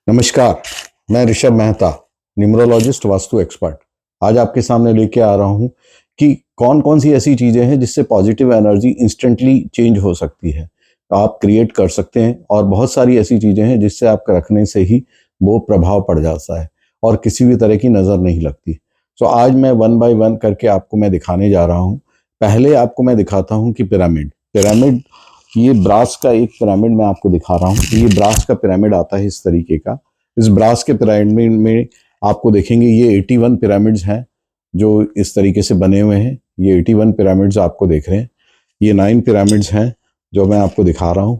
नमस्कार। मैं Rishabh Mehta, numerologist, vastu expert. आज आपके सामने लेके आ रहा हूं कि कौन कौन सी ऐसी चीजें हैं जिससे पॉजिटिव एनर्जी इंस्टेंटली चेंज हो सकती है, आप क्रिएट कर सकते हैं। और बहुत सारी ऐसी चीजें हैं जिससे आपके रखने से ही वो प्रभाव पड़ जाता है और किसी भी तरह की नजर नहीं लगती। तो आज मैं वन बाय वन करके आपको मैं दिखाने जा रहा हूँ। पहले आपको मैं दिखाता हूँ कि पिरामिड पिरामिड ये ब्रास का एक पिरामिड मैं आपको दिखा रहा हूँ। ये ब्रास का पिरामिड आता है इस तरीके का। इस ब्रास के पिरामिड में आपको देखेंगे ये 81 पिरामिड्स हैं जो इस तरीके से बने हुए हैं। ये 81 पिरामिड्स आपको देख रहे हैं। ये 9 पिरामिड्स हैं जो मैं आपको दिखा रहा हूँ,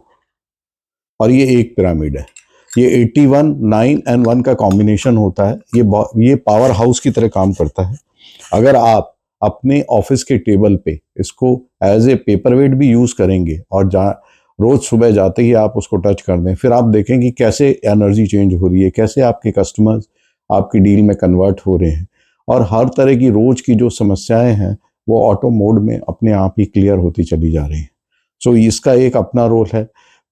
और ये एक पिरामिड है। ये 81, 9 एंड 1 का कॉम्बिनेशन होता है। ये पावर हाउस की तरह काम करता है। अगर आप अपने ऑफिस के टेबल पे इसको एज ए पेपर वेट भी यूज करेंगे और रोज सुबह जाते ही आप उसको टच कर दें, फिर आप देखेंगे कैसे एनर्जी चेंज हो रही है, कैसे आपके कस्टमर्स आपकी डील में कन्वर्ट हो रहे हैं, और हर तरह की रोज की जो समस्याएं हैं वो ऑटो मोड में अपने आप ही क्लियर होती चली जा रही हैं। सो इसका एक अपना रोल है।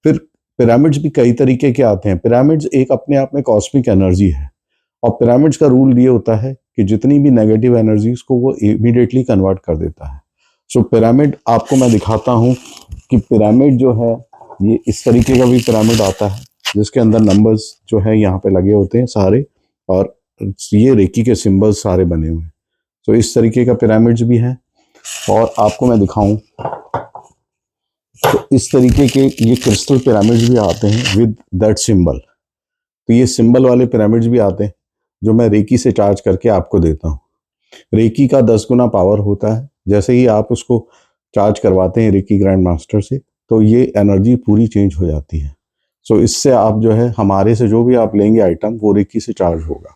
फिर पिरामिड्स भी कई तरीके के आते हैं। पिरामिड्स एक अपने आप में कॉस्मिक एनर्जी है, और पिरामिड्स का रूल ये होता है कि जितनी भी नेगेटिव एनर्जीज को वो इमीडिएटली कन्वर्ट कर देता है। सो पिरामिड आपको मैं दिखाता हूँ कि पिरामिड जो है ये इस तरीके का भी पिरामिड आता है जिसके अंदर नंबर्स जो है यहाँ पे लगे होते हैं सारे, और ये रेकी के सिंबल्स सारे बने हुए हैं। तो इस तरीके का पिरामिड्स भी हैं। और आपको मैं दिखाऊं तो इस तरीके के ये क्रिस्टल पिरामिड्स भी आते हैं विद दैट सिंबल। तो ये सिंबल वाले पिरामिड्स भी आते हैं जो मैं रेकी से चार्ज करके आपको देता हूँ। रेकी का 10 गुना पावर होता है। जैसे ही आप उसको चार्ज करवाते हैं रेकी ग्रैंड मास्टर से, तो ये एनर्जी पूरी चेंज हो जाती है। सो इससे आप जो है हमारे से जो भी आप लेंगे आइटम वो रेकी से चार्ज होगा।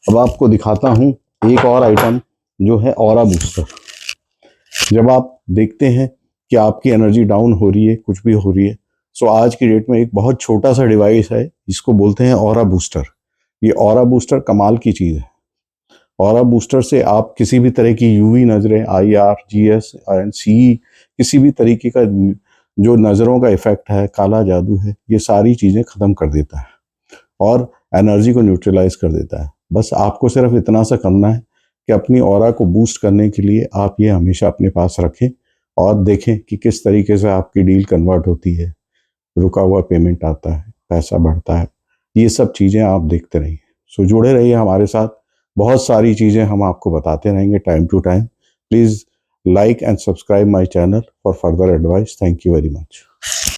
अब आपको दिखाता हूँ एक और आइटम जो है ऑरा बूस्टर। जब आप देखते हैं कि आपकी एनर्जी डाउन हो रही है, कुछ भी हो रही है, सो आज की डेट में एक बहुत छोटा सा डिवाइस है जिसको बोलते हैं ऑरा बूस्टर। ये ऑरा बूस्टर कमाल की चीज़ है। ऑरा बूस्टर से आप किसी भी तरह की यूवी नजरें, IR, GS एंड CE, किसी भी तरीके का जो नज़रों का इफेक्ट है, काला जादू है, ये सारी चीज़ें ख़त्म कर देता है और एनर्जी को न्यूट्रलाइज कर देता है। बस आपको सिर्फ इतना सा करना है कि अपनी ऑरा को बूस्ट करने के लिए आप ये हमेशा अपने पास रखें और देखें कि किस तरीके से आपकी डील कन्वर्ट होती है, रुका हुआ पेमेंट आता है, पैसा बढ़ता है। ये सब चीज़ें आप देखते रहिए। सो जुड़े रहिए हमारे साथ। बहुत सारी चीज़ें हम आपको बताते रहेंगे time to time. Please like and subscribe my channel for further advice. Thank you very much.